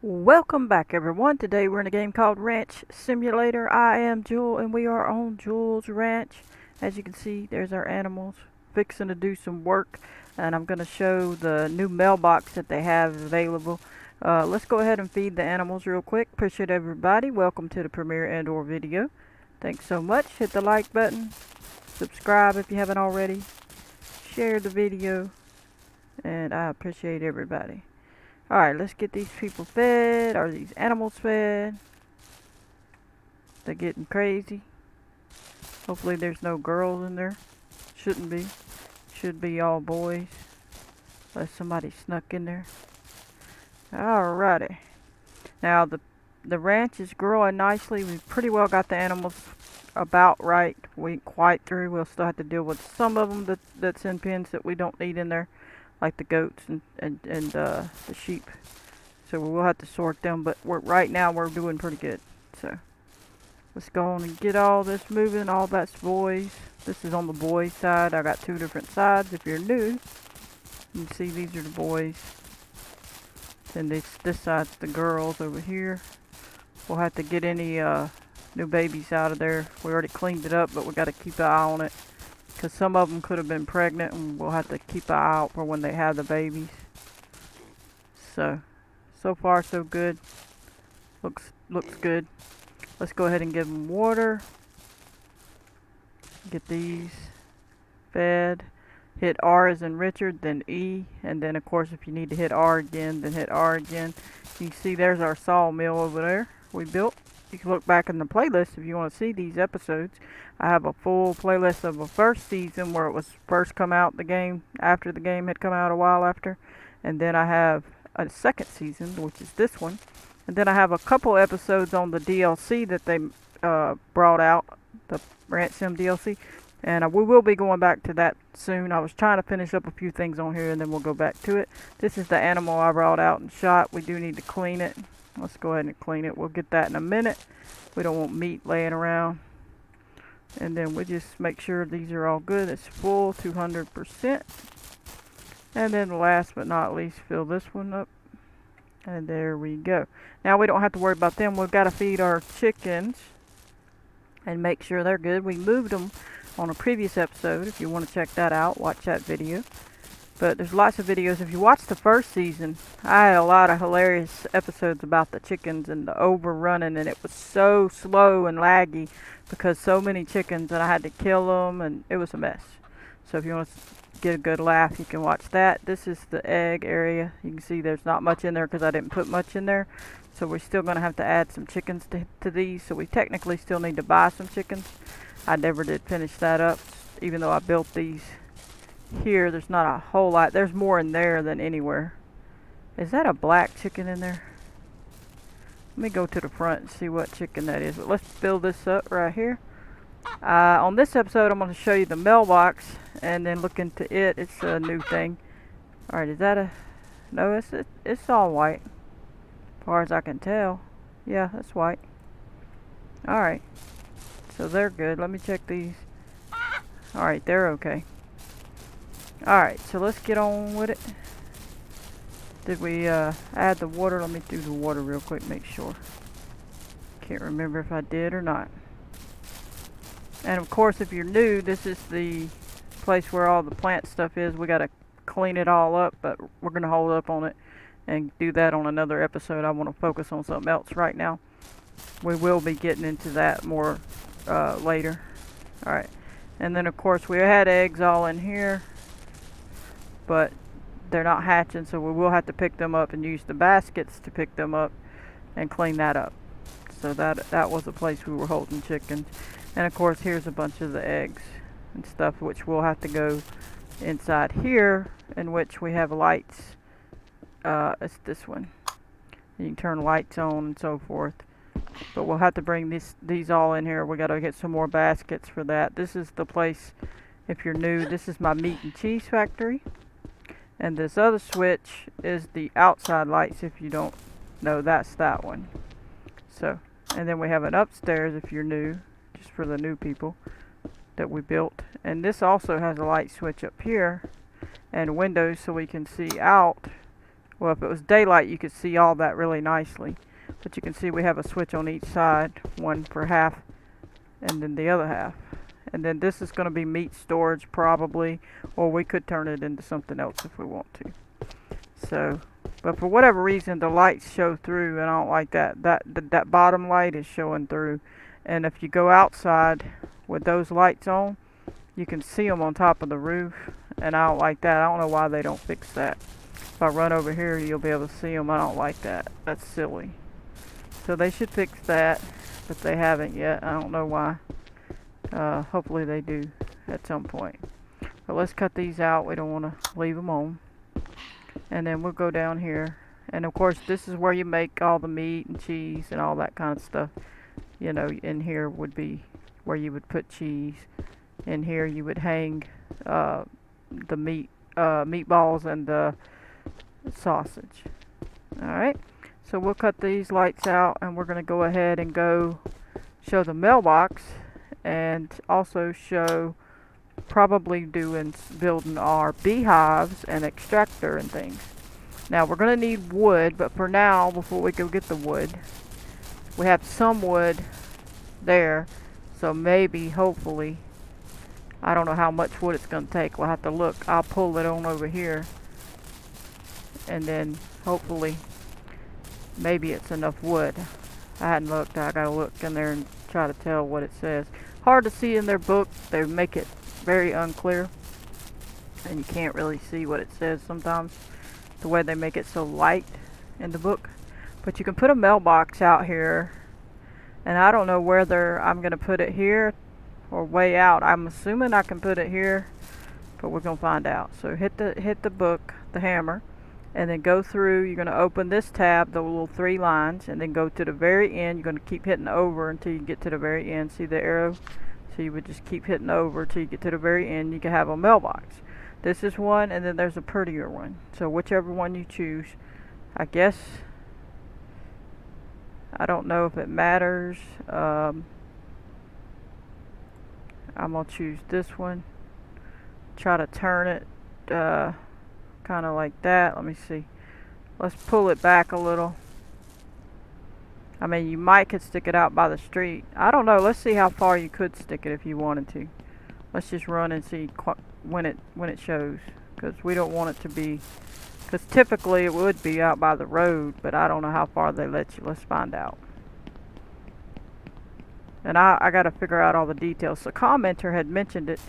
Welcome back everyone. Today we're in a game called Ranch Simulator. I am Jewel and we are on Jewel's Ranch. As you can see, there's our animals fixing to do some work, and I'm going to show the new mailbox that they have available. Let's go ahead and feed the animals real quick. Appreciate everybody. Welcome to the premiere and/or video. Thanks so much. Hit the like button. Subscribe if you haven't already. Share the video, and I appreciate everybody. Alright, let's get these people fed. Are these animals fed? They're getting crazy. Hopefully there's no girls in there. Shouldn't be. Should be all boys. Unless somebody snuck in there. Alrighty. Now the ranch is growing nicely. We've pretty well got the animals about right. We ain't quite through. We'll still have to deal with some of them that's in pens that we don't need in there. Like the goats and the sheep. So we'll have to sort them, but right now we're doing pretty good. So let's go on and get all this moving. All that's boys. This is on the boys side. I got two different sides. If you're new, you can see these are the boys. Then this side's the girls over here. We'll have to get any new babies out of there. We already cleaned it up, but we got to keep an eye on it, because some of them could have been pregnant, and we'll have to keep an eye out for when they have the babies. So far so good. Looks good. Let's go ahead and give them water. Get these fed. Hit R as in Richard, then E, and then of course if you need to hit R again, then hit R again. You can see there's our sawmill over there we built. You can look back in the playlist if you want to see these episodes. I have a full playlist of the first season where it was first come out, the game, after the game had come out a while after. And then I have a second season, which is this one. And then I have a couple episodes on the DLC that they brought out, the Ranch Sim DLC. And we will be going back to that soon. I was trying to finish up a few things on here and then we'll go back to it. This is the animal I brought out and shot. We do need to clean it. Let's go ahead and clean it. We'll get that in a minute. We don't want meat laying around. And then we just make sure these are all good. It's full, 200%. And then last but not least, fill this one up. And there we go. Now we don't have to worry about them. We've got to feed our chickens and make sure they're good. We moved them on a previous episode. If you want to check that out, watch that video. But there's lots of videos. If you watch the first season, I had a lot of hilarious episodes about the chickens and the overrunning, and it was so slow and laggy because so many chickens, and I had to kill them, and it was a mess. So if you want to get a good laugh, you can watch that. This is the egg area. You can see there's not much in there because I didn't put much in there. So we're still going to have to add some chickens to these. So we technically still need to buy some chickens. I never did finish that up, even though I built these here. There's not a whole lot. There's more in there than anywhere. Is that a black chicken in there? Let me go to the front and see what chicken that is. But let's build this up right here. On this episode, I'm going to show you the mailbox and then look into it. It's a new thing. Alright, is that a... No, it's all white. As far as I can tell. Yeah, that's white. Alright. So they're good. Let me check these. Alright, they're okay. Alright, so let's get on with it. Did we add the water? Let me do the water real quick, make sure. Can't remember if I did or not. And of course, if you're new, this is the place where all the plant stuff is. We gotta clean it all up, but we're gonna hold up on it and do that on another episode. I want to focus on something else right now. We will be getting into that more later. Alright, and then of course we had eggs all in here, but they're not hatching, so we will have to pick them up and use the baskets to pick them up and clean that up. So that was a place we were holding chickens. And of course here's a bunch of the eggs and stuff, which will have to go inside here, in which we have lights. It's this one. You can turn lights on and so forth. But we'll have to bring these all in here. We gotta get some more baskets for that. This is the place, if you're new, this is my meat and cheese factory. And this other switch is the outside lights. If you don't know, that's that one. So, and then we have an upstairs if you're new, just for the new people that we built. And this also has a light switch up here and windows so we can see out Well, if it was daylight, you could see all that really nicely. But you can see we have a switch on each side, one for half and then the other half. And then this is going to be meat storage probably, or we could turn it into something else if we want to. So, but for whatever reason the lights show through, and I don't like that. That bottom light is showing through. And if you go outside with those lights on, you can see them on top of the roof, and I don't like that. I don't know why they don't fix that. If I run over here, you'll be able to see them. I don't like that. That's silly. So they should fix that, but they haven't yet. I don't know why. Hopefully they do at some point. But let's cut these out. We don't want to leave them on. And then we'll go down here. And of course, this is where you make all the meat and cheese and all that kind of stuff. You know, in here would be where you would put cheese. In here you would hang the meatballs and the sausage. Alright, so we'll cut these lights out, and we're going to go ahead and go show the mailbox, and also show probably building our beehives and extractor and things. Now we're going to need wood, but for now, before we go get the wood, we have some wood there, so maybe, hopefully, I don't know how much wood it's going to take. We'll have to look. I'll pull it on over here, and then hopefully maybe it's enough wood. I hadn't looked. I gotta look in there and try to tell what it says. Hard to see in their book. They make it very unclear, and you can't really see what it says sometimes, the way they make it so light in the book. But you can put a mailbox out here, and I don't know whether I'm gonna put it here or way out. I'm assuming I can put it here, but we're gonna find out. So hit the book, the hammer, and then go through. You're gonna open this tab, the little 3 lines, and then go to the very end. You're gonna keep hitting over until you get to the very end. See the arrow? So you would just keep hitting over till you get to the very end. You can have a mailbox. This is one, and then there's a prettier one. So whichever one you choose, I guess. I don't know if it matters. I'm gonna choose this one. Try to turn it kind of like that. Let me see. Let's pull it back a little. I mean, you could stick it out by the street. I don't know. Let's see how far you could stick it if you wanted to. Let's just run and see when it shows, because we don't want it to be. Because typically it would be out by the road, but I don't know how far they let you. Let's find out. And I got to figure out all the details. The commenter had mentioned it.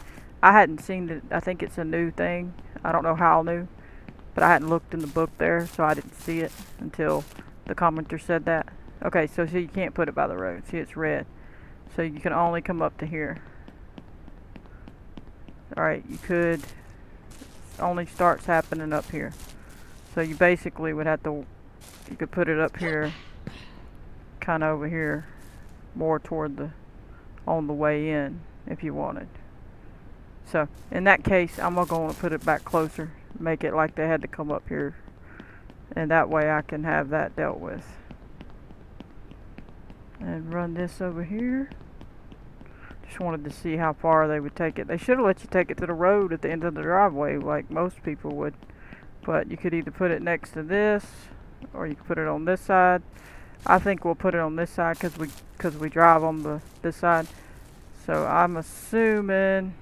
I hadn't seen it. I think it's a new thing. I don't know how new, but I hadn't looked in the book there, so I didn't see it until the commenter said that. Okay, so see, you can't put it by the road. See, it's red. So you can only come up to here. Alright, you could. Only starts happening up here. So you basically would have to, you could put it up here, kind of over here, more toward on the way in, if you wanted. So in that case, I'm going to put it back closer, make it like they had to come up here, and that way I can have that dealt with. And run this over here. Just wanted to see how far they would take it. They should have let you take it to the road at the end of the driveway like most people would. But you could either put it next to this, or you could put it on this side. I think we'll put it on this side because we drive on this side. So I'm assuming.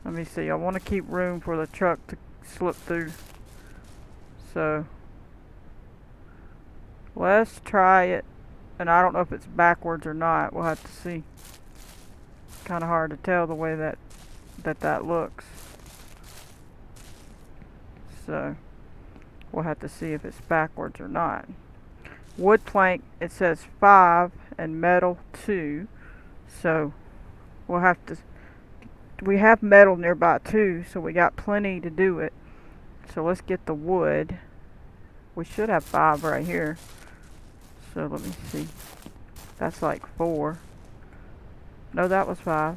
Let me see. I want to keep room for the truck to slip through. So let's try it. And I don't know if it's backwards or not. We'll have to see. Kind of hard to tell the way that looks. So we'll have to see if it's backwards or not. Wood plank, it says 5 and metal 2. So we'll have to. We have metal nearby too, so we got plenty to do it. So let's get the wood. We should have 5 right here. So let me see. That's like 4. No, that was 5.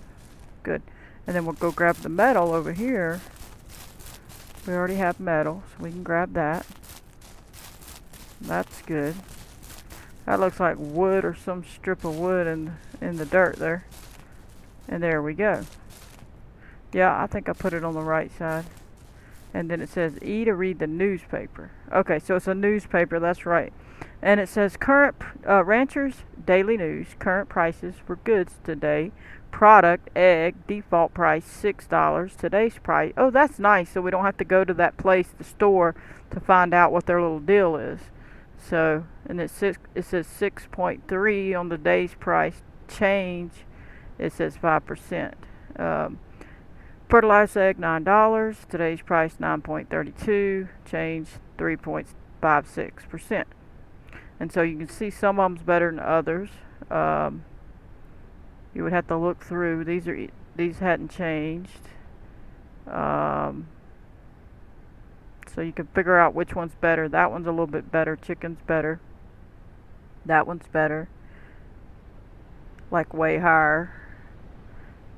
Good. And then we'll go grab the metal over here. We already have metal, so we can grab that. That's good. That looks like wood or some strip of wood in the dirt there. And there we go. Yeah, I think I put it on the right side. And then it says E to read the newspaper. Okay, so it's a newspaper, that's right. And it says current ranchers daily news, current prices for goods today. Product egg default price $6. Today's price. Oh, that's nice. So we don't have to go to that place, the store, to find out what their little deal is. So, and it says 6.3 on the day's price. Change, it says 5%. Fertilized egg $9. Today's price 9.32. Change 3.56%. And so you can see some of them's better than others. You would have to look through. These hadn't changed. So you can figure out which one's better. That one's a little bit better. Chicken's better. That one's better. Like way higher.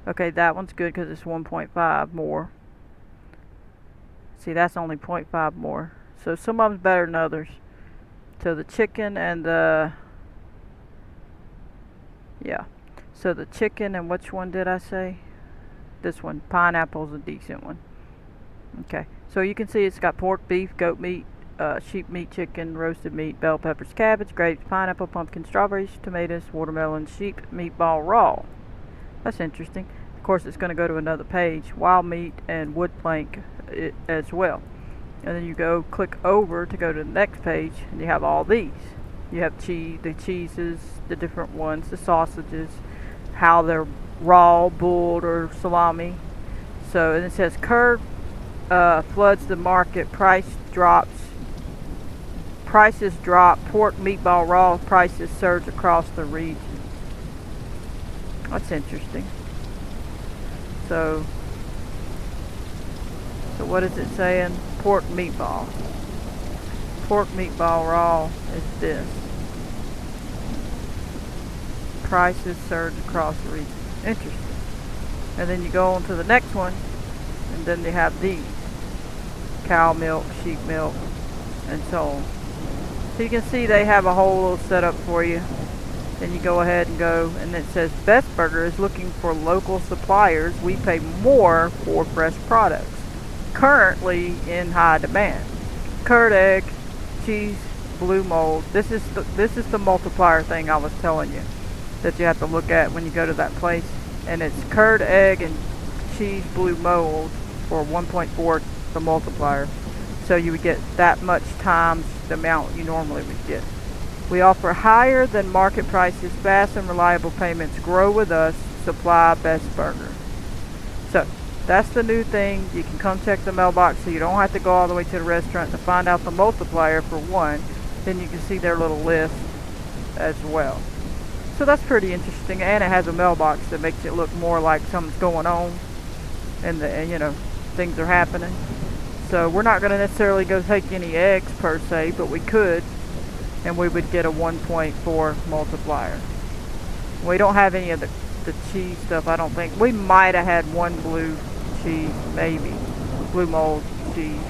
Okay, that one's good because it's 1.5 more. See, that's only 0.5 more. So some of them's better than others. So the chicken and the... Yeah. So the chicken and which one did I say? This one. Pineapple's a decent one. Okay. So you can see it's got pork, beef, goat meat, sheep meat, chicken, roasted meat, bell peppers, cabbage, grapes, pineapple, pumpkin, strawberries, tomatoes, watermelon, sheep, meatball, raw. That's interesting. Of course, it's going to go to another page. Wild meat and wood plank as well. And then you go click over to go to the next page, and you have all these. You have the cheeses, the different ones, the sausages, how they're raw, boiled, or salami. So, and it says curd floods the market, prices drop, pork, meatball, raw prices surge across the region. That's interesting. So what is it saying? Pork meatball. Pork meatball raw is this. Prices surge across the region. Interesting. And then you go on to the next one, and then they have these. Cow milk, sheep milk, and so on. So you can see they have a whole little setup for you. Then you go ahead and go, and it says Best Burger is looking for local suppliers. We pay more for fresh products. Currently in high demand. Curd, egg, cheese, blue mold. This is the multiplier thing I was telling you that you have to look at when you go to that place. And it's curd, egg, and cheese, blue mold for 1.4 the multiplier. So you would get that much times the amount you normally would get. We offer higher than market prices, fast and reliable payments. Grow with us. Supply Best Burger. So that's the new thing. You can come check the mailbox, so you don't have to go all the way to the restaurant to find out the multiplier for one. Then you can see their little list as well. So that's pretty interesting, and it has a mailbox that makes it look more like something's going on, and things are happening. So we're not going to necessarily go take any eggs per se, but we could, and we would get a 1.4 multiplier. We don't have any of the cheese stuff, I don't think. We might have had one blue cheese, maybe blue mold cheese,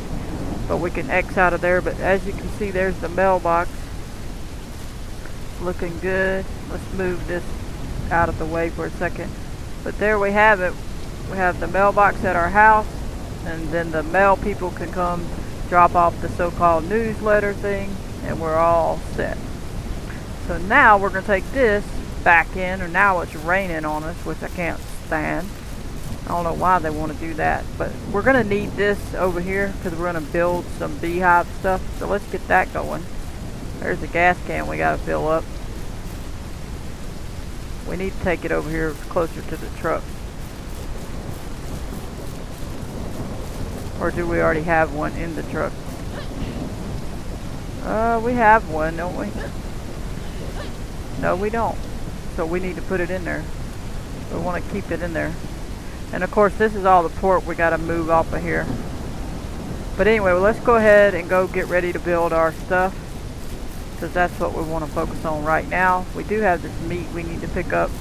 but we can X out of there. But as you can see, there's the mailbox. Looking good. Let's move this out of the way for a second. But there we have it. We have the mailbox at our house, and then the mail people can come drop off the so-called newsletter thing, and we're all set. So now we're going to take this back in, and now it's raining on us, which I can't stand. I don't know why they want to do that, but we're going to need this over here because we're going to build some beehive stuff. So let's get that going. There's a gas can we got to fill up. We need to take it over here closer to the truck. Or do we already have one in the truck? We have one, don't we? No, we don't. So we need to put it in there. We want to keep it in there. And of course, this is all the pork we got to move off of here. But anyway, well, let's go ahead and go get ready to build our stuff, because that's what we want to focus on right now. We do have this meat we need to pick up.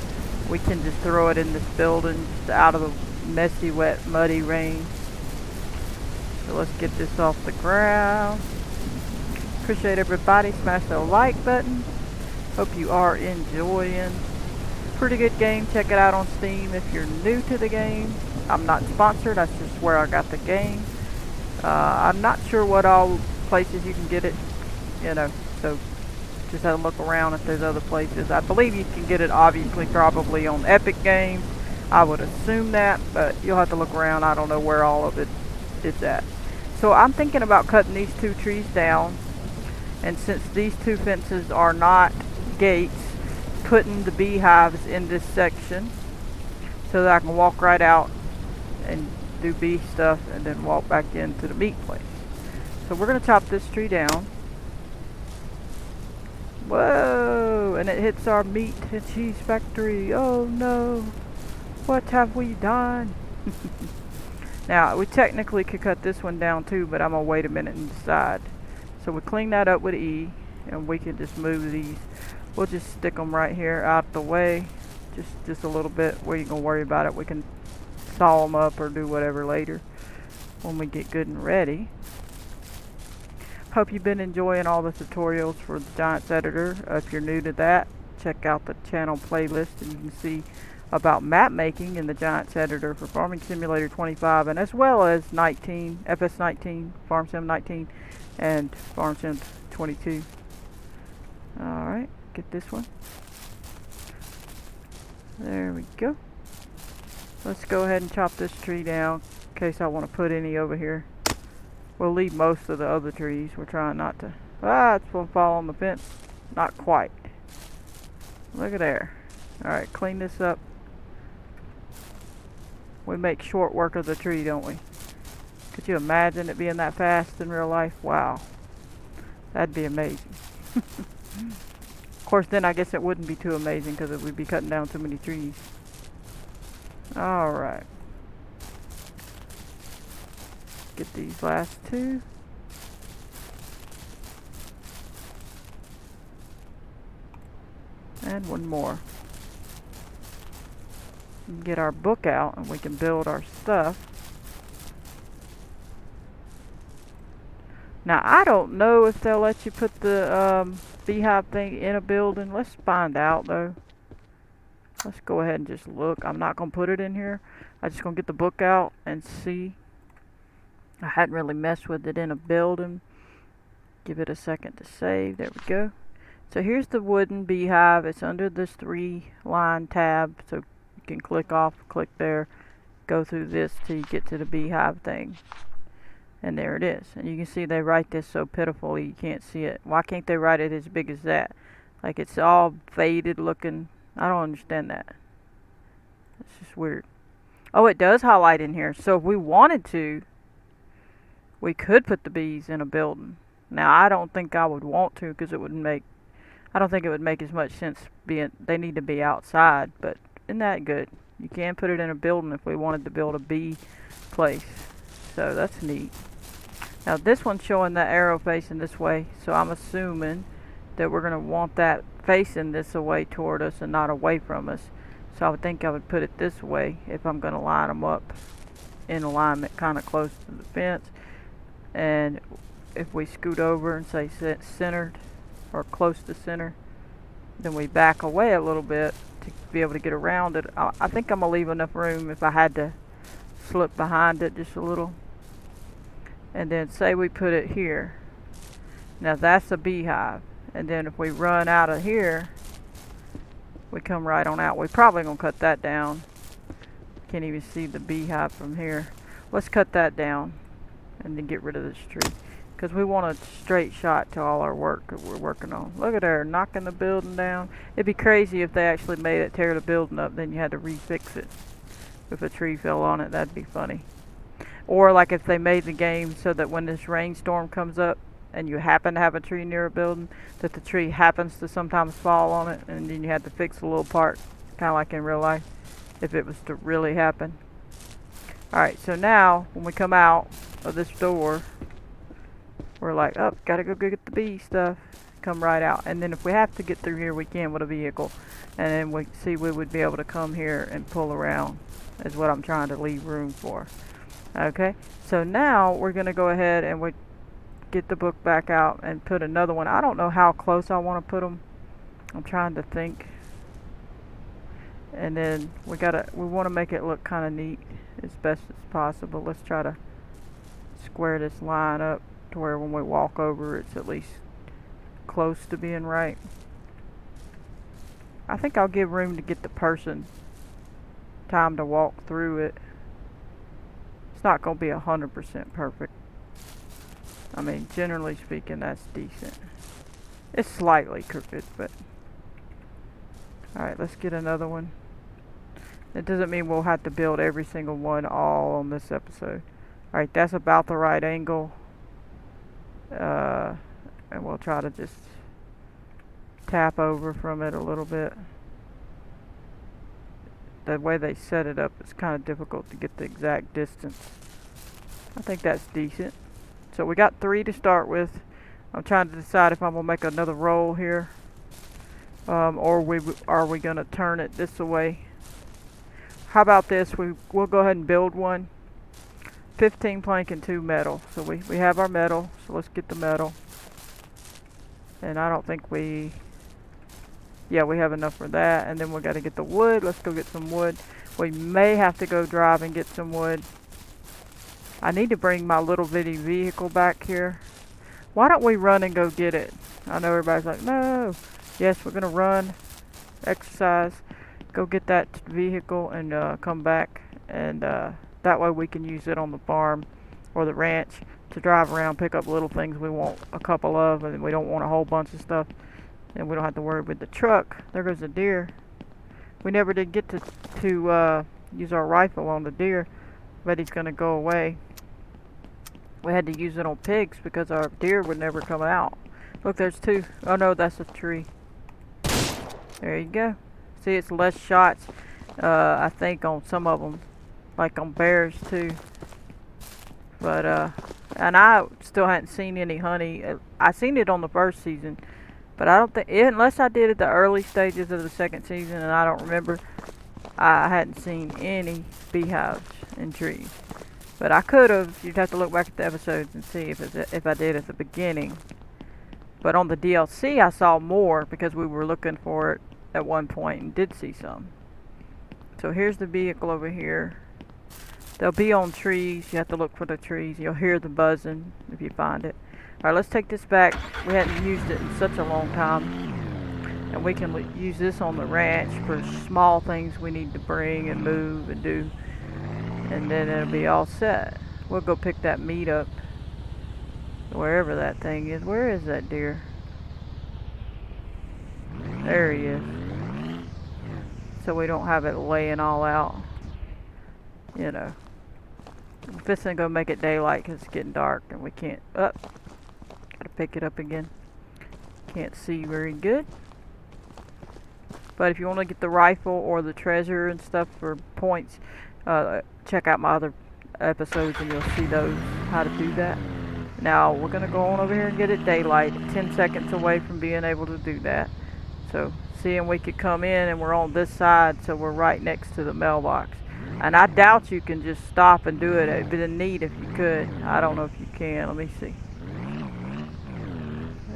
We can just throw it in this building just out of the messy, wet, muddy rain. So let's get this off the ground. Appreciate everybody. Smash the like button. Hope you are enjoying. Pretty good game. Check it out on Steam if you're new to the game. I'm not sponsored. That's just where I got the game. I'm not sure what all places you can get it, you know, so just have to look around if there's other places. I believe you can get it obviously probably on Epic Games. I would assume that, but you'll have to look around. I don't know where all of it is at. So I'm thinking about cutting these 2 trees down, and since these 2 fences are not gates, putting the beehives in this section so that I can walk right out and do bee stuff and then walk back into the meat place. So we're going to chop this tree down. Whoa! And it hits our meat and cheese factory. Oh no! What have we done? Now, we technically could cut this one down too, but I'm going to wait a minute and decide. So we clean that up with E, and we can just move these. We'll just stick them right here out the way. Just a little bit. We ain't going to worry about it. We can saw them up or do whatever later when we get good and ready. Hope you've been enjoying all the tutorials for the Giants Editor. If you're new to that, check out the channel playlist and you can see about map making in the Giants Editor for Farming Simulator 25 and as well as 19, FS19, Farm Sim 19, and Farm Sim 22. Alright, get this one. There we go. Let's go ahead and chop this tree down in case I want to put any over here. We'll leave most of the other trees. We're trying not to. Ah, it's going to fall on the fence. Not quite. Look at there. Alright, clean this up. We make short work of the tree, don't we? Could you imagine it being that fast in real life? Wow. That'd be amazing. Of course, then I guess it wouldn't be too amazing because we'd be cutting down too many trees. Alright. Get these last 2. And one more. Get our book out and we can build our stuff. Now I don't know if they'll let you put the beehive thing in a building. Let's find out though. Let's go ahead and just look. I'm not going to put it in here. I'm just going to get the book out and see. I hadn't really messed with it in a building. Give it a second to save. There we go. So here's the wooden beehive. It's under this 3-line tab. So you can click off, click there, go through this till you get to the beehive thing. And there it is. And you can see they write this so pitifully you can't see it. Why can't they write it as big as that? Like it's all faded looking. I don't understand that. It's just weird. Oh, it does highlight in here. So if we wanted to, we could put the bees in a building. Now, I don't think I would want to because it wouldn't make, I don't think it would make as much sense being, they need to be outside, but isn't that good? You can put it in a building if we wanted to build a bee place. So that's neat. Now this one's showing the arrow facing this way, so I'm assuming that we're going to want that facing this away toward us and not away from us. So I would think I would put it this way if I'm going to line them up in alignment kind of close to the fence. And if we scoot over and say centered or close to center, then we back away a little bit to be able to get around it. I think I'm going to leave enough room if I had to slip behind it just a little. And then say we put it here. Now that's a beehive. And then if we run out of here, we come right on out. We're probably going to cut that down. Can't even see the beehive from here. Let's cut that down and then get rid of this tree. Because we want a straight shot to all our work that we're working on. Look at her knocking the building down. It'd be crazy if they actually made it tear the building up. Then you had to refix it. If a tree fell on it, that'd be funny. Or like if they made the game so that when this rainstorm comes up and you happen to have a tree near a building, that the tree happens to sometimes fall on it and then you had to fix a little part, kind of like in real life, if it was to really happen. Alright, so now when we come out of this door, we're like, oh, gotta go get the bee stuff. Come right out. And then if we have to get through here, we can with a vehicle. And then we see we would be able to come here and pull around, is what I'm trying to leave room for. Okay, so now we're going to go ahead and we get the book back out and put another one. I don't know how close I want to put them. I'm trying to think. And then we want to make it look kind of neat as best as possible. Let's try to square this line up to where when we walk over it's at least close to being right. I think I'll give room to get the person time to walk through it. It's not going to be 100% perfect. I mean, generally speaking, that's decent. It's slightly crooked, but... Alright, let's get another one. It doesn't mean we'll have to build every single one all on this episode. Alright, that's about the right angle. And we'll try to just tap over from it a little bit. The way they set it up, it's kind of difficult to get the exact distance. I think that's decent. So we got 3 to start with. I'm trying to decide if I'm going to make another roll here. Or are we going to turn it this way? How about this? We'll go ahead and build one. 15 plank and 2 metal. So we have our metal. So let's get the metal. And I don't think we... Yeah, we have enough for that. And then we got to get the wood. Let's go get some wood. We may have to go drive and get some wood. I need to bring my little bitty vehicle back here. Why don't we run and go get it? I know everybody's like, no. Yes, we're going to run, exercise, go get that vehicle and come back. And that way we can use it on the farm or the ranch to drive around, pick up little things we want a couple of, and we don't want a whole bunch of stuff. And we don't have to worry with the truck. There goes a deer. We never did get to use our rifle on the deer, but he's going to go away. We had to use it on pigs because our deer would never come out. Look, there's 2. Oh no, that's a tree. There you go. See, it's less shots, I think, on some of them. Like on bears too. But, and I still hadn't seen any honey. I seen it on the first season. But I don't think, unless I did at the early stages of the second season, and I don't remember, I hadn't seen any beehives in trees. But I could have. You'd have to look back at the episodes and see if I did at the beginning. But on the DLC, I saw more because we were looking for it at one point and did see some. So here's the vehicle over here. They'll be on trees. You have to look for the trees. You'll hear the buzzing if you find it. Alright, let's take this back. We hadn't used it in such a long time. And we can use this on the ranch for small things we need to bring and move and do. And then it'll be all set. We'll go pick that meat up. Wherever that thing is. Where is that deer? There he is. So we don't have it laying all out. You know. This ain't gonna make it daylight because it's getting dark and we can't... Gotta pick it up again. Can't see very good. But if you want to get the rifle or the treasure and stuff for points, check out my other episodes and you'll see those, how to do that. Now we're going to go on over here and get it daylight. 10 seconds away from being able to do that. So seeing we could come in and we're on this side, so we're right next to the mailbox. And I doubt you can just stop and do it. It'd be neat if you could. I don't know if you can. Let me see.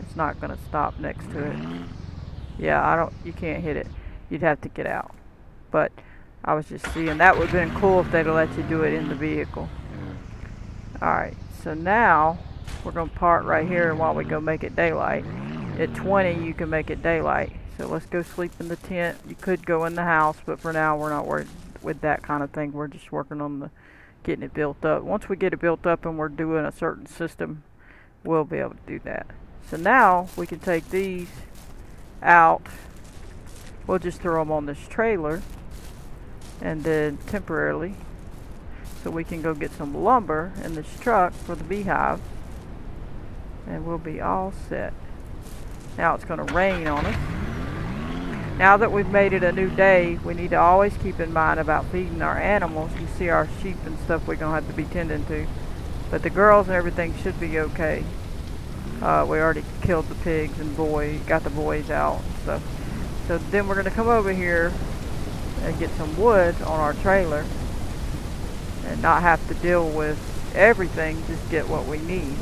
It's not going to stop next to it. Yeah, you can't hit it. You'd have to get out. But I was just seeing, that would have been cool if they'd let you do it in the vehicle. Alright, so now we're going to park right here while we go make it daylight. At 20 you can make it daylight. So let's go sleep in the tent. You could go in the house, but for now we're not worried with that kind of thing. We're just working on getting it built up. Once we get it built up and we're doing a certain system, we'll be able to do that. So now we can take these out. We'll just throw them on this trailer and then temporarily, so we can go get some lumber in this truck for the beehive and we'll be all set. Now it's going to rain on us. Now that we've made it a new day, we need to always keep in mind about feeding our animals. You see our sheep and stuff we're going to have to be tending to, but the girls and everything should be okay. We already killed the pigs and got the boys out and stuff. So then we're going to come over here and get some wood on our trailer and not have to deal with everything, just get what we need.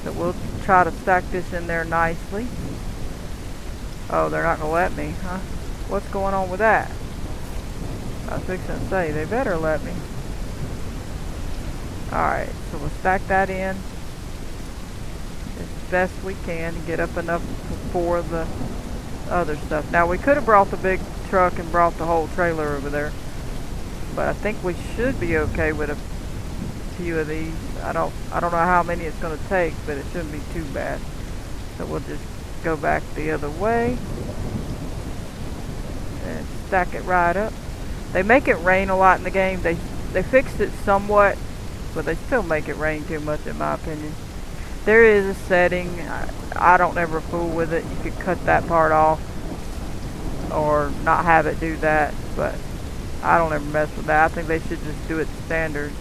So we'll try to stack this in there nicely. Oh, they're not going to let me, huh? What's going on with that? I was fixing to say, they better let me. Alright, so we'll stack that in as best we can to get up enough for the other stuff. Now we could have brought the big truck and brought the whole trailer over there, but I think we should be okay with a few of these. I don't know how many it's going to take, but it shouldn't be too bad. So we'll just go back the other way and stack it right up. They make it rain a lot in the game. They fixed it somewhat, but they still make it rain too much in my opinion. There is a setting, I don't ever fool with it. You could cut that part off or not have it do that, but I don't ever mess with that. I think they should just do it standard.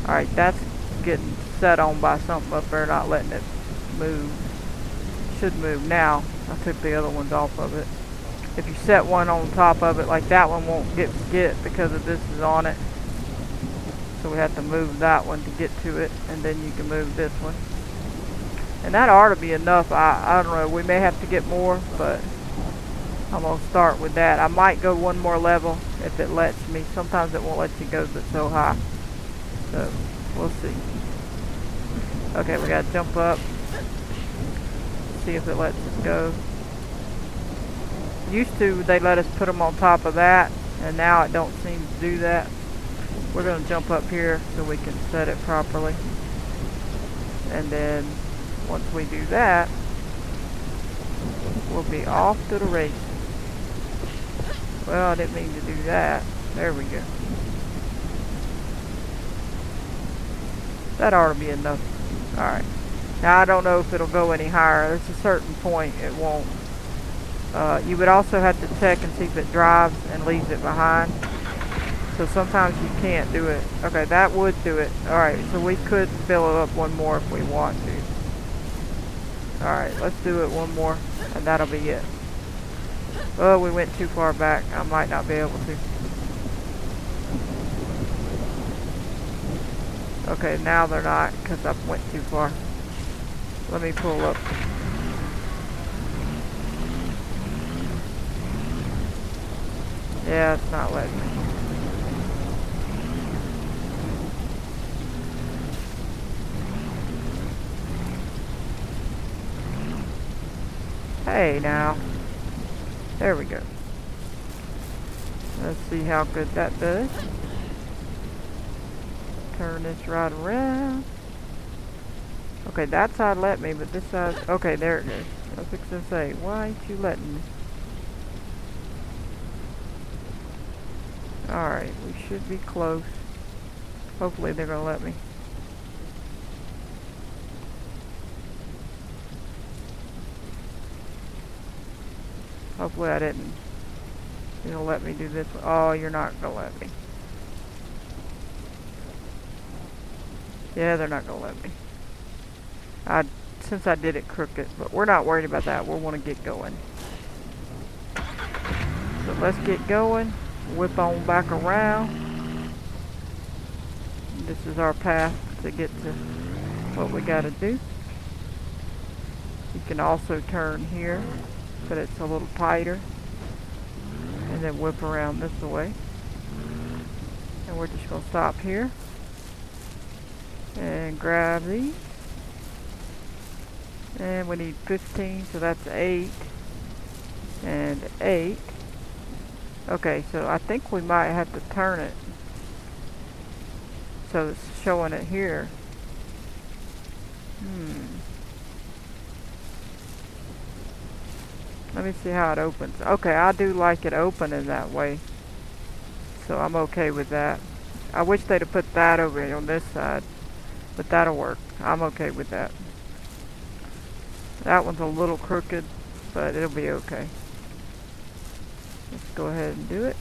Alright, that's getting set on by something up there, not letting it move. It should move now. I took the other ones off of it. If you set one on top of it, like that one won't get because of this is on it. So we have to move that one to get to it, and then you can move this one. And that ought to be enough. I don't know, we may have to get more, but I'm going to start with that. I might go one more level if it lets me. Sometimes it won't let you go so high. So, we'll see. Okay, we got to jump up. See if it lets us go. Used to, they let us put them on top of that, and now it don't seem to do that. We're going to jump up here so we can set it properly. And then, once we do that, we'll be off to the race. Well, I didn't mean to do that. There we go. That ought to be enough. Alright. Now, I don't know if it'll go any higher. There's a certain point it won't. You would also have to check and see if it drives and leaves it behind. So sometimes you can't do it. Okay, that would do it. Alright, so we could fill it up one more if we want to. Alright, let's do it one more, and that'll be it. Oh, we went too far back. I might not be able to. Okay, now they're not, because I went too far. Let me pull up. Yeah, it's not letting me. Hey, now. There we go. Let's see how good that does. Turn this right around. Okay, that side let me, but this side... Okay, there it is. I was fixing to say, why ain't you letting me? Alright, we should be close. Hopefully they're going to let me. Hopefully I didn't. You're going to let me do this. Oh, you're not going to let me. Yeah, they're not going to let me. Since I did it crooked. But we're not worried about that. We want to get going. So let's get going. Whip on back around. This is our path to get to what we got to do. You can also turn here, but it's a little tighter, and then whip around this way. And we're just going to stop here and grab these, and we need 15, so that's 8 and 8. Okay, so I think we might have to turn it so it's showing it here. Let me see how it opens. Okay, I do like it opening that way, so I'm okay with that. I wish they'd have put that over on this side, but that'll work. I'm okay with that. That one's a little crooked, but it'll be okay. Let's go ahead and do it.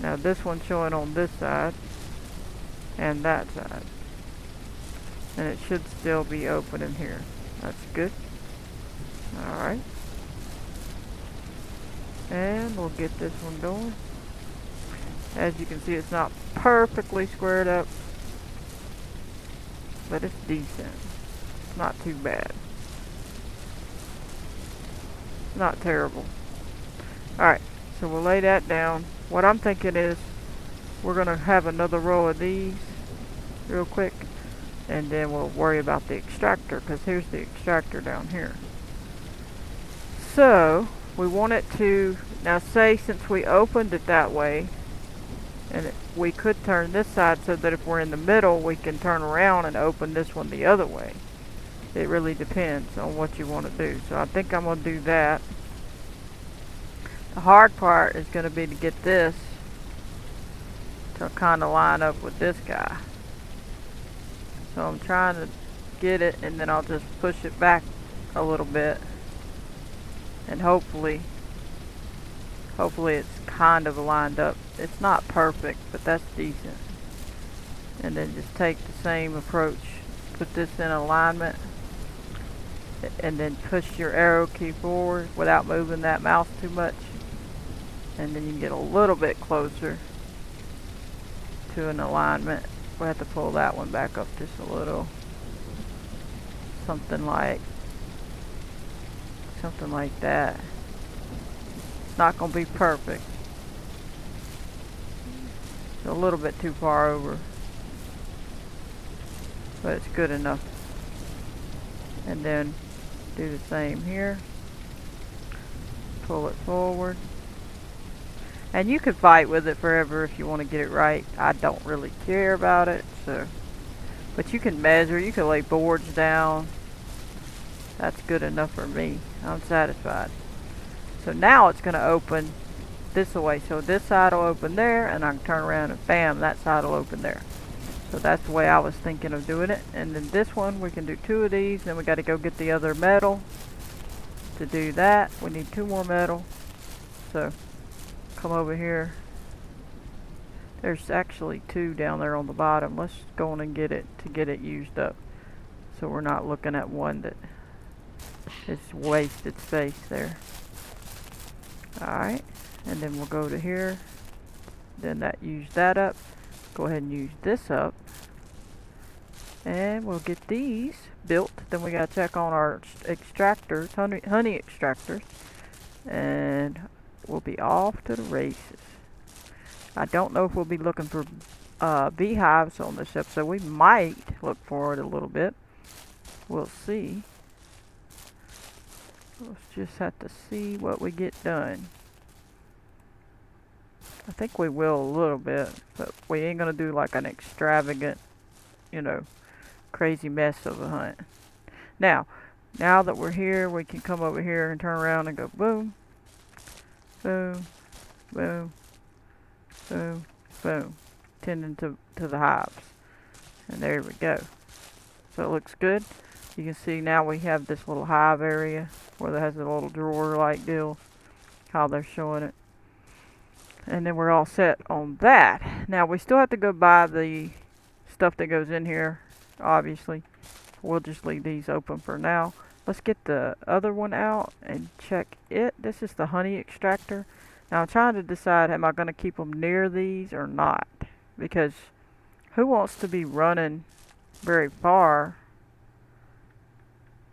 Now this one's showing on this side and that side, and it should still be open in here. That's good. Alright. And we'll get this one going. As you can see, it's not perfectly squared up, but it's decent. It's not too bad. Not terrible. Alright, so we'll lay that down. What I'm thinking is we're gonna have another row of these real quick, and then we'll worry about the extractor, because here's the extractor down here. So we want it to, now say since we opened it that way, and we could turn this side so that if we're in the middle we can turn around and open this one the other way. It really depends on what you want to do. So I think I'm going to do that. The hard part is going to be to get this to kind of line up with this guy. So I'm trying to get it, and then I'll just push it back a little bit, and hopefully it's kind of lined up. It's not perfect, but that's decent. And then just take the same approach, put this in alignment, and then push your arrow key forward without moving that mouse too much, and then you can get a little bit closer to an alignment. We'll have to pull that one back up just a little, something like that. It's not going to be perfect. It's a little bit too far over, but it's good enough. And then do the same here. Pull it forward. And you could fight with it forever if you want to get it right. I don't really care about it, so. But you can measure, you can lay boards down. That's good enough for me. I'm satisfied. So now it's going to open this way. So this side will open there, and I can turn around and bam, that side will open there. So that's the way I was thinking of doing it. And then this one, we can do 2 of these. Then we got to go get the other metal to do that. We need 2 more metal. So come over here. There's actually 2 down there on the bottom. Let's go on and get it to get it used up, so we're not looking at one that is wasted space there. Alright, and then we'll go to here. Then that used that up. Go ahead and use this up, and we'll get these built. Then we gotta check on our extractors, honey extractors, and we'll be off to the races. I don't know if we'll be looking for beehives on this episode. We might look for it a little bit. We'll see. We'll just have to see what we get done. I think we will a little bit, but we ain't gonna do like an extravagant, crazy mess of a hunt. Now that we're here, we can come over here and turn around and go boom, boom, boom, boom, boom, tending to the hives. And there we go. So it looks good. You can see now we have this little hive area where it has a little drawer like deal, how they're showing it. And then we're all set on that. Now we still have to go buy the stuff that goes in here, obviously. We'll just leave these open for now. Let's get the other one out and check it. This is the honey extractor. Now I'm trying to decide, am I going to keep them near these or not? Because who wants to be running very far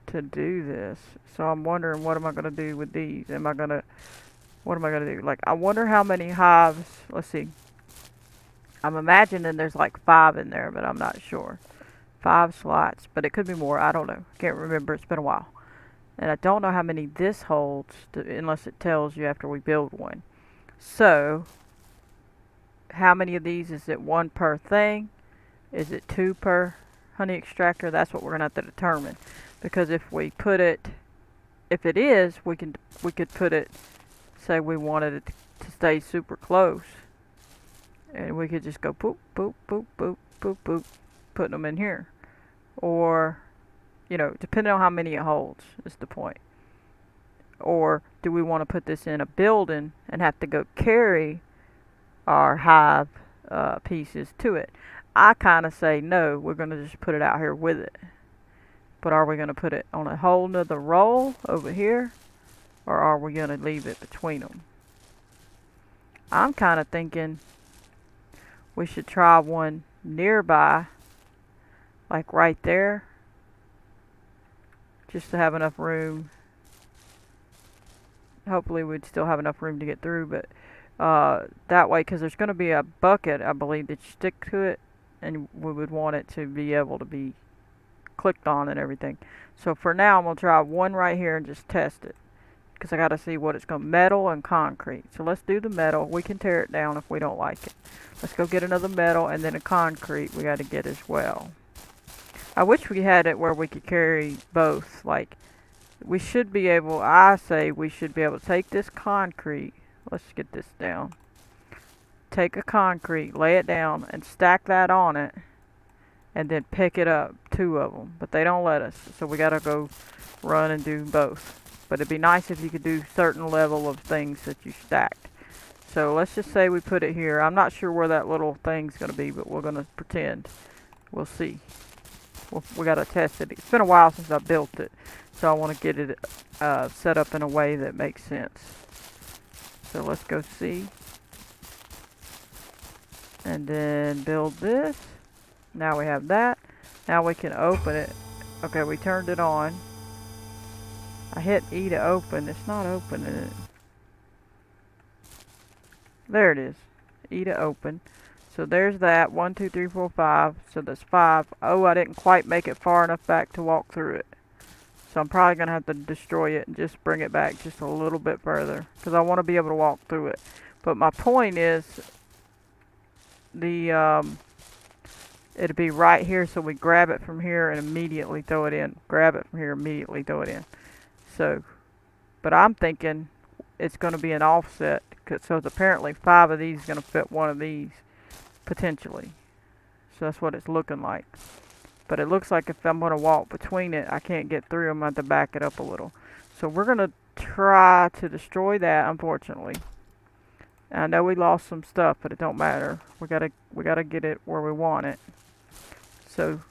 to do this? So I'm wondering, what am I going to do with these? What am I going to do? Like, I wonder how many hives. Let's see. I'm imagining there's like 5 in there, but I'm not sure. 5 slots, but it could be more. I don't know. Can't remember. It's been a while. And I don't know how many this holds, unless it tells you after we build one. So, how many of these? Is it 1 per thing? Is it 2 per honey extractor? That's what we're going to have to determine. Because if we put it, if it is, we could put it, say we wanted it to stay super close. And we could just go boop, boop, boop, boop, boop, boop, putting them in here. Or, depending on how many it holds is the point. Or do we want to put this in a building and have to go carry our hive pieces to it? I kind of say no, we're going to just put it out here with it. But are we going to put it on a whole nother roll over here? Or are we going to leave it between them? I'm kind of thinking we should try one nearby, like right there, just to have enough room. Hopefully we'd still have enough room to get through, but That way, because there's going to be a bucket, I believe, that you stick to it, and we would want it to be able to be clicked on and everything. So for now, I'm going to try one right here and just test it, because I got to see what it's going to, metal and concrete. So let's do the metal. We can tear it down if we don't like it. Let's go get another metal, and then a concrete we got to get as well. I wish we had it where we could carry both. Like, we should be able, I say we should be able to take this concrete. Let's get this down. Take a concrete, lay it down, and stack that on it, and then pick it up, two of them. But they don't let us, so we gotta go run and do both. But it'd be nice if you could do certain level of things that you stacked. So let's just say we put it here. I'm not sure where that little thing's gonna be, but we're gonna pretend. We'll see. We gotta test it. It's been a while since I built it, so I want to get it set up in a way that makes sense. So let's go see. And then build this. Now we have that. Now we can open it. Okay, we turned it on. I hit E to open. It's not opening it. There it is. E to open. So there's that. 1, 2, 3, 4, 5. So that's 5. Oh, I didn't quite make it far enough back to walk through it. So I'm probably going to have to destroy it and just bring it back just a little bit further, because I want to be able to walk through it. But my point is, it'd be right here, so we grab it from here and immediately throw it in. Grab it from here, immediately throw it in. So, but I'm thinking it's going to be an offset, so apparently 5 of these is going to fit one of these, potentially. So that's what it's looking like. But it looks like if I'm going to walk between it, I can't get through. I'm going to have to back it up a little. So we're going to try to destroy that, unfortunately. And I know we lost some stuff, but it don't matter. We gotta get it where we want it. So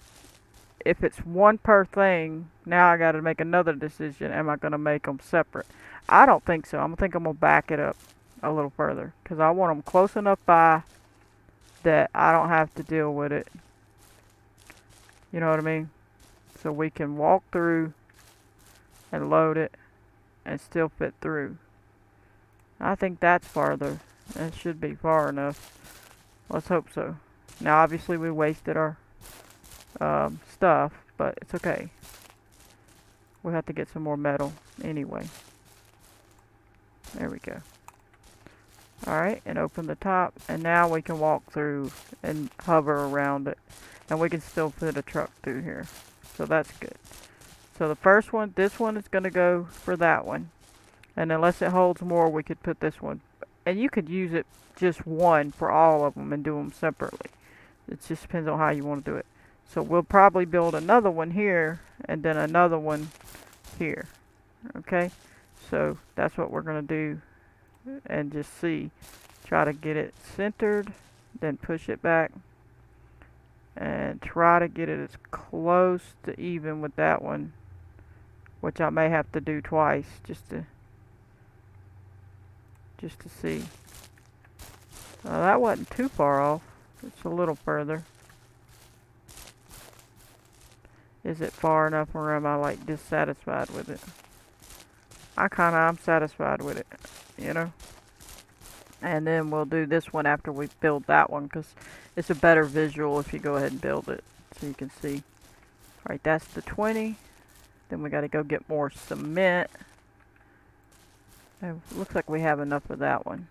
if it's one per thing, now I got to make another decision. Am I going to make them separate? I don't think so. I'm going to back it up a little further, because I want them close enough by that I don't have to deal with it. You know what I mean? So we can walk through and load it and still fit through. I think that's farther. It should be far enough. Let's hope so. Now obviously we wasted our stuff, but it's okay. We'll have to get some more metal anyway. There we go. Alright, and open the top, and now we can walk through and hover around it. And we can still fit a truck through here. So that's good. So the first one, this one is going to go for that one. And unless it holds more, we could put this one. And you could use it just one for all of them and do them separately. It just depends on how you want to do it. So we'll probably build another one here and then another one here. Okay? So that's what we're going to do. And just see. Try to get it centered. Then push it back. And try to get it as close to even with that one. Which I may have to do twice just to see. That wasn't too far off. It's a little further. Is it far enough, or am I like dissatisfied with it? I'm satisfied with it, you know. And then we'll do this one after we build that one, because it's a better visual if you go ahead and build it, so you can see. Alright, that's the 20. Then we got to go get more cement. It looks like we have enough of that one.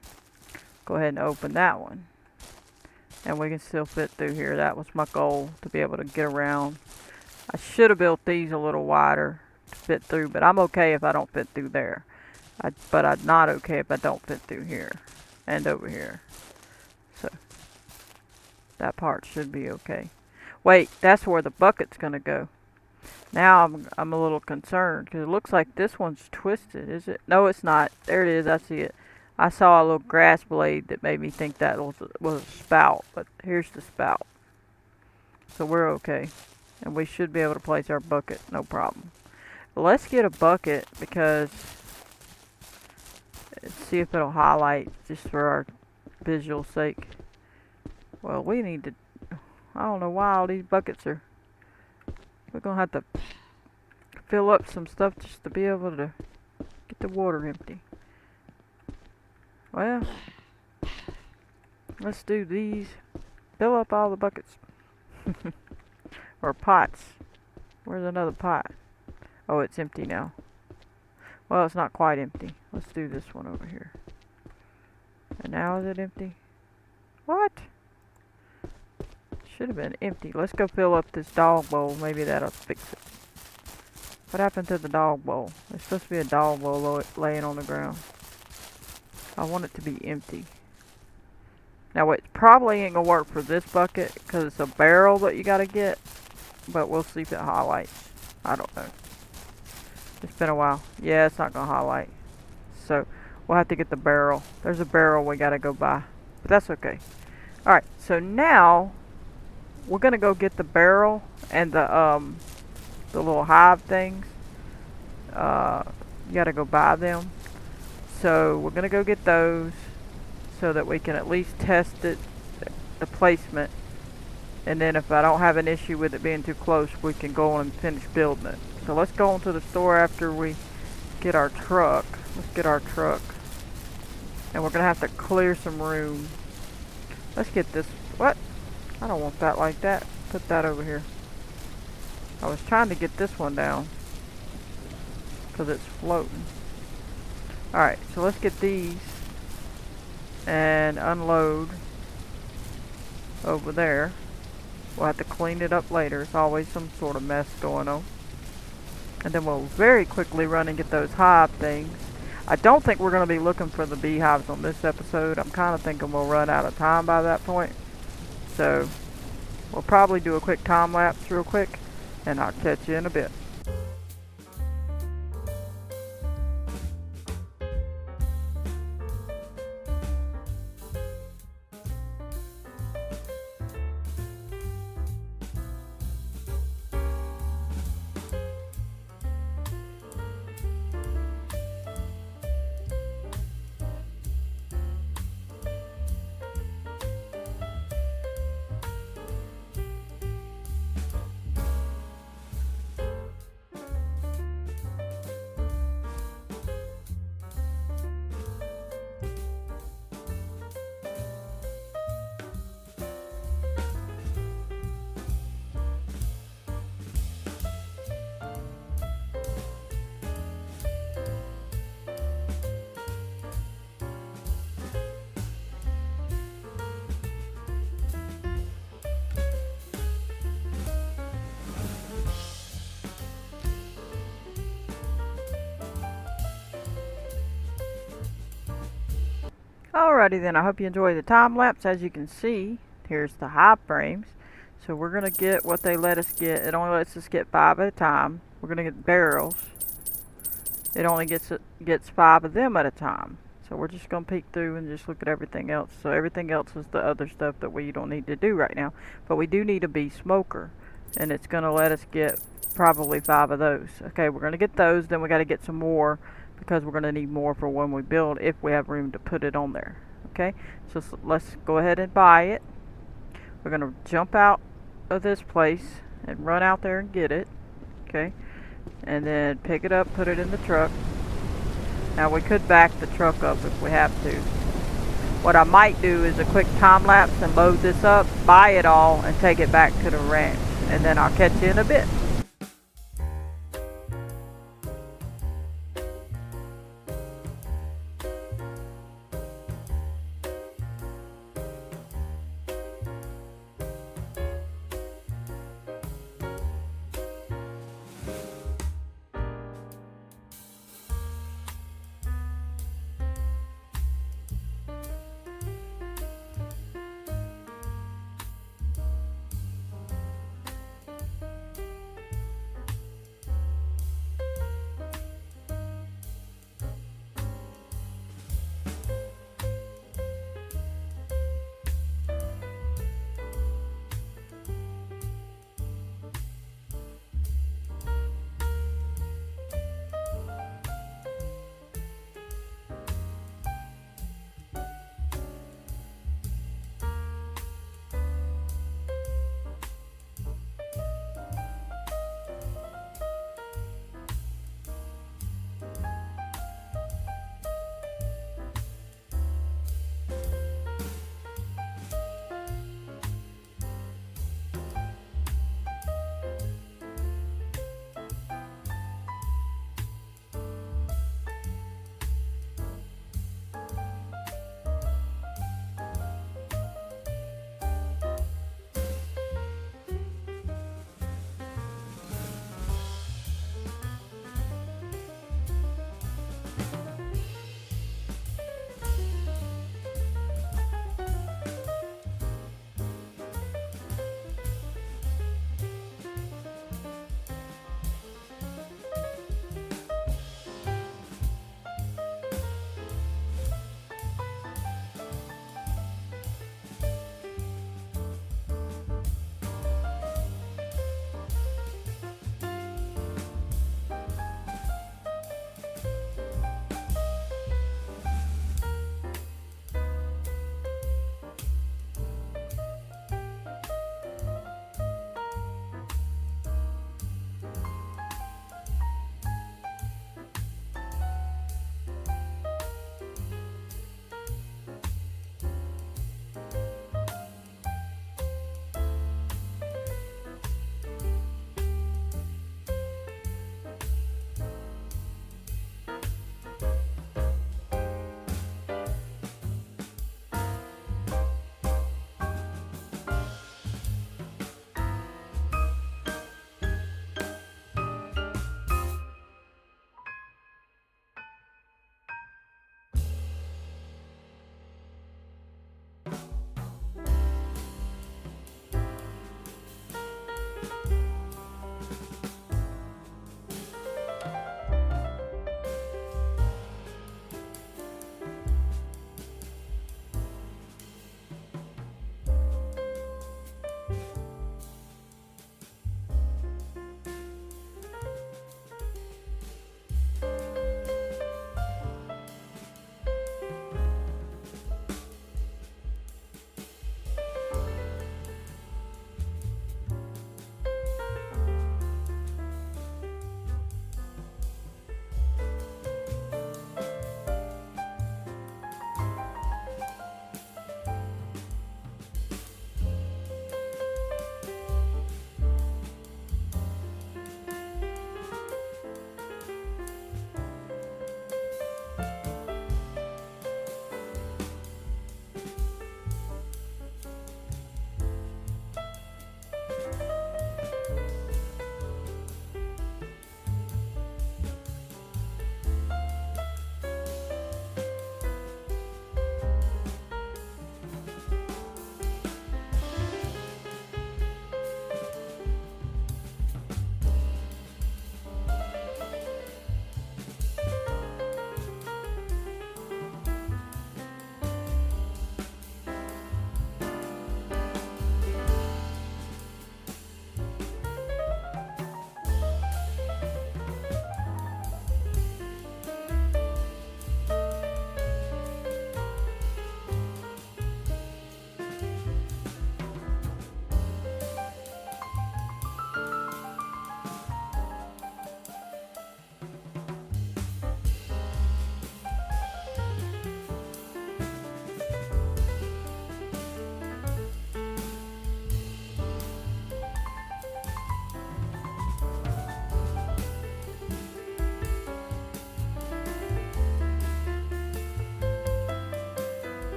Go ahead and open that one. And we can still fit through here. That was my goal, to be able to get around. I should have built these a little wider to fit through, but I'm okay if I don't fit through there. But I'm not okay if I don't fit through here and over here. So that part should be okay. Wait, that's where the bucket's going to go. Now I'm a little concerned, because it looks like this one's twisted, is it? No, it's not. There it is. I see it. I saw a little grass blade that made me think that was a spout, but here's the spout. So we're okay. And we should be able to place our bucket, no problem. But let's get a bucket, because let's see if it'll highlight, just for our visual sake. Well, we need to, I don't know why all these buckets are, we're going to have to fill up some stuff just to be able to get the water empty. Well, Let's do these. Fill up all the buckets. Or pots. Where's another pot? Oh, it's empty now. Well, it's not quite empty. Let's do this one over here. And now is it empty? What? Should have been empty. Let's go fill up this dog bowl. Maybe that'll fix it. What happened to the dog bowl? There's supposed to be a dog bowl laying on the ground. I want it to be empty. Now it probably ain't gonna work for this bucket because it's a barrel that you gotta get. But we'll see if it highlights. I don't know. It's been a while. Yeah, it's not gonna highlight. So we'll have to get the barrel. There's a barrel we gotta go buy. But that's okay. Alright, so now we're gonna go get the barrel and the little hive things. You gotta go buy them. So we're gonna go get those so that we can at least test it, the placement. And then if I don't have an issue with it being too close, we can go on and finish building it. So let's go into the store after we get our truck. Let's get our truck. And we're gonna have to clear some room. Let's get this. What? I don't want that like that. Put that over here. I was trying to get this one down because it's floating. Alright, so let's get these and unload over there. We'll have to clean it up later. It's always some sort of mess going on. And then we'll very quickly run and get those hive things. I don't think we're going to be looking for the beehives on this episode. I'm kind of thinking we'll run out of time by that point. So we'll probably do a quick time lapse real quick, and I'll catch you in a bit. Alrighty then, I hope you enjoy the time lapse. As you can see, here's the hive frames. So we're going to get what they let us get. It only lets us get 5 at a time. We're going to get barrels. It only gets 5 of them at a time. So we're just going to peek through and just look at everything else. So everything else is the other stuff that we don't need to do right now. But we do need a bee smoker. And it's going to let us get probably 5 of those. Okay, we're going to get those. Then we got to get some more, because we're going to need more for when we build, if we have room to put it on there. Okay, so let's go ahead and buy it. We're going to jump out of this place and run out there and get it. Okay, and then pick it up, put it in the truck. Now we could back the truck up if we have to. What I might do is a quick time lapse and load this up, buy it all, and take it back to the ranch. And then I'll catch you in a bit.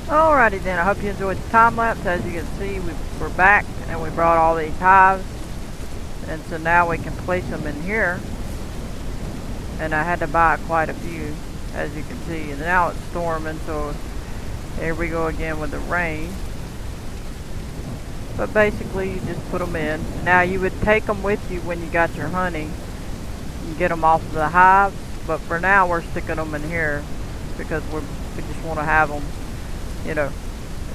Alrighty then, I hope you enjoyed the time lapse. As you can see, we're back and we brought all these hives. And so now we can place them in here. And I had to buy quite a few, as you can see. And now it's storming, so here we go again with the rain. But basically, you just put them in. Now you would take them with you when you got your honey. You get them off of the hives. But for now, we're sticking them in here because we just want to have them, you know.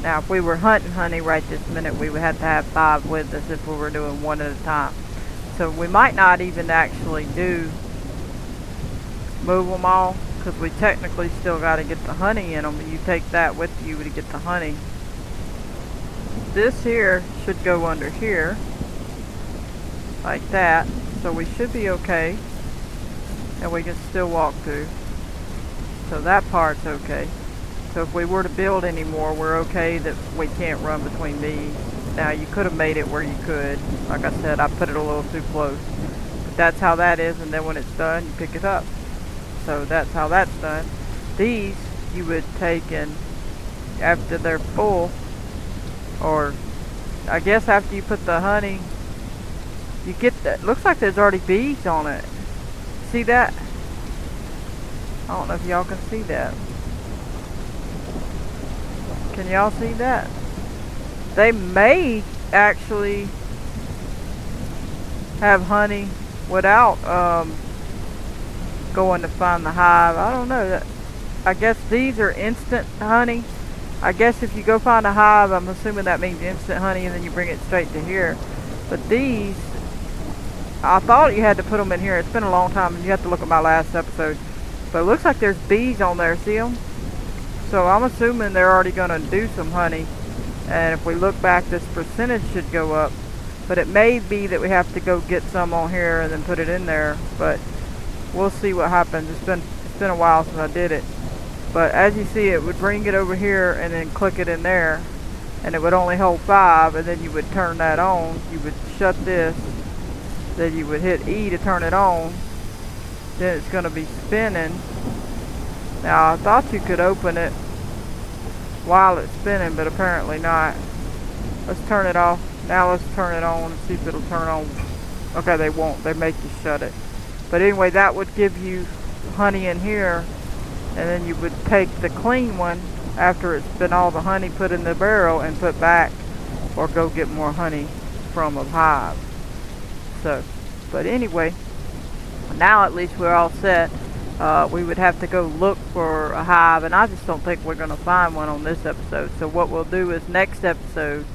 Now, if we were hunting honey right this minute, we would have to have 5 with us if we were doing one at a time. So we might not even actually move them all, because we technically still got to get the honey in them, and you take that with you to get the honey. This here should go under here, like that, so we should be okay, and we can still walk through. So that part's okay. So if we were to build any more, we're okay that we can't run between these. Now you could have made it where you could. Like I said, I put it a little too close. But that's how that is, and then when it's done, you pick it up. So that's how that's done. These you would take and after they're full, or I guess after you put the honey, you get that. Looks like there's already bees on it. See that? I don't know if y'all can see that. Can y'all see that? They may actually have honey without going to find the hive. I don't know. I guess these are instant honey. I guess if you go find a hive, I'm assuming that means instant honey, and then you bring it straight to here. But these, I thought you had to put them in here. It's been a long time, and you have to look at my last episode. But it looks like there's bees on there. See them? So I'm assuming they're already going to do some honey. And if we look back, this percentage should go up. But it may be that we have to go get some on here and then put it in there. But we'll see what happens. It's been a while since I did it. But as you see, it would bring it over here and then click it in there. And it would only hold 5. And then you would turn that on. You would shut this. Then you would hit E to turn it on. Then it's going to be spinning. Now I thought you could open it while it's spinning, but apparently not. Let's turn it off. Now let's turn it on and see if it'll turn on. Okay, they won't. They make you shut it. But anyway, that would give you honey in here, and then you would take the clean one after it's been all the honey put in the barrel and put back, or go get more honey from a hive. So, but anyway, now at least we're all set. We would have to go look for a hive, and I just don't think we're going to find one on this episode. So what we'll do is next episode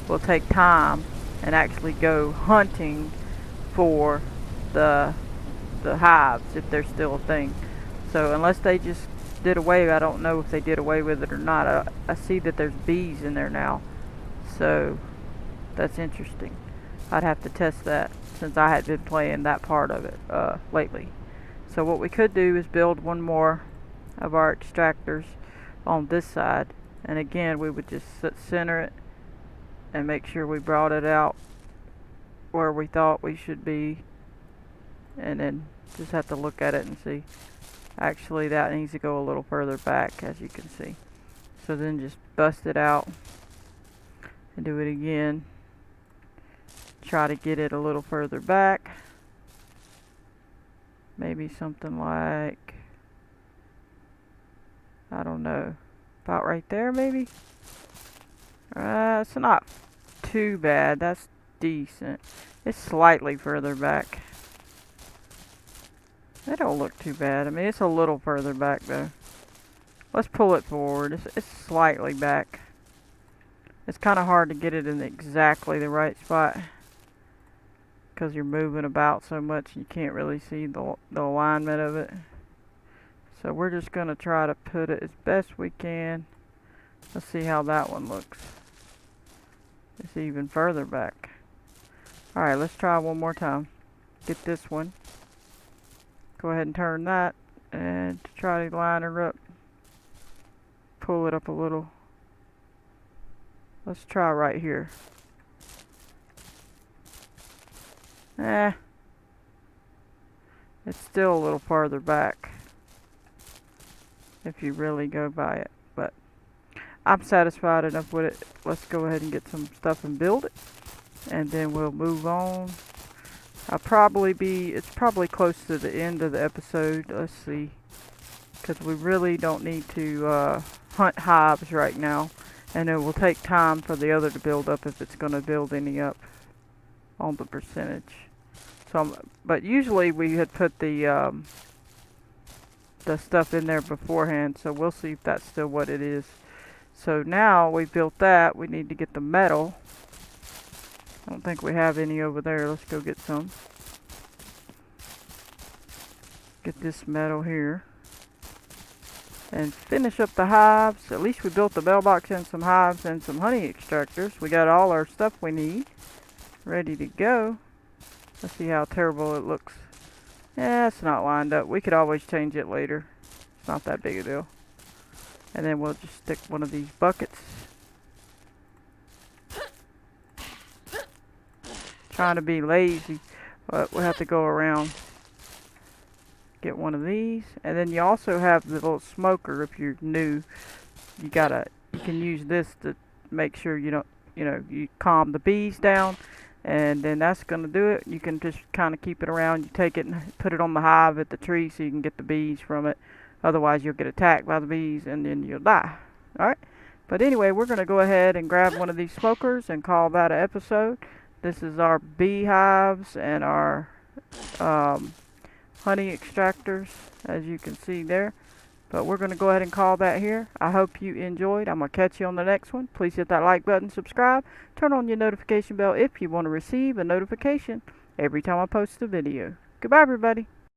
we'll take time and actually go hunting for the hives, if they're still a thing. So unless they just did away, I don't know if they did away with it or not. I see that there's bees in there now, so that's interesting. I'd have to test that since I had been playing that part of it lately. So what we could do is build one more of our extractors on this side, and again we would just center it and make sure we brought it out where we thought we should be, and then just have to look at it and see. Actually, that needs to go a little further back, as you can see. So then just bust it out and do it again. Try to get it a little further back. Maybe something like, I don't know, about right there maybe? It's not too bad. That's decent. It's slightly further back. That don't look too bad. I mean, it's a little further back though. Let's pull it forward. It's slightly back. It's kind of hard to get it in exactly the right spot, because you're moving about so much you can't really see the alignment of it. So we're just going to try to put it as best we can. Let's see how that one looks. It's even further back. Alright, let's try one more time. Get this one. Go ahead and turn that and try to line her up. Pull it up a little. Let's try right here. It's still a little farther back if you really go by it. But I'm satisfied enough with it. Let's go ahead and get some stuff and build it, and then we'll move on. It's probably close to the end of the episode. Let's see, because we really don't need to hunt hives right now, and it will take time for the other to build up if it's going to build any up on the percentage. So, but usually we had put the stuff in there beforehand, so we'll see if that's still what it is. So now we built that, we need to get the metal. I don't think we have any over there. Let's go get some. Get this metal here. And finish up the hives. At least we built the mailbox and some hives and some honey extractors. We got all our stuff we need ready to go. Let's see how terrible it looks. Yeah, it's not lined up. We could always change it later. It's not that big a deal. And then we'll just stick one of these buckets. Trying to be lazy, but we'll have to go around. Get one of these. And then you also have the little smoker. If you're new, you can use this to make sure you don't, you calm the bees down. And then that's going to do it. You can just kind of keep it around. You take it and put it on the hive at the tree so you can get the bees from it. Otherwise you'll get attacked by the bees and then you'll die. Alright? But anyway, we're going to go ahead and grab one of these smokers and call that an episode. This is our beehives and our honey extractors, as you can see there. But we're going to go ahead and call that here. I hope you enjoyed. I'm going to catch you on the next one. Please hit that like button, subscribe, turn on your notification bell if you want to receive a notification every time I post a video. Goodbye, everybody.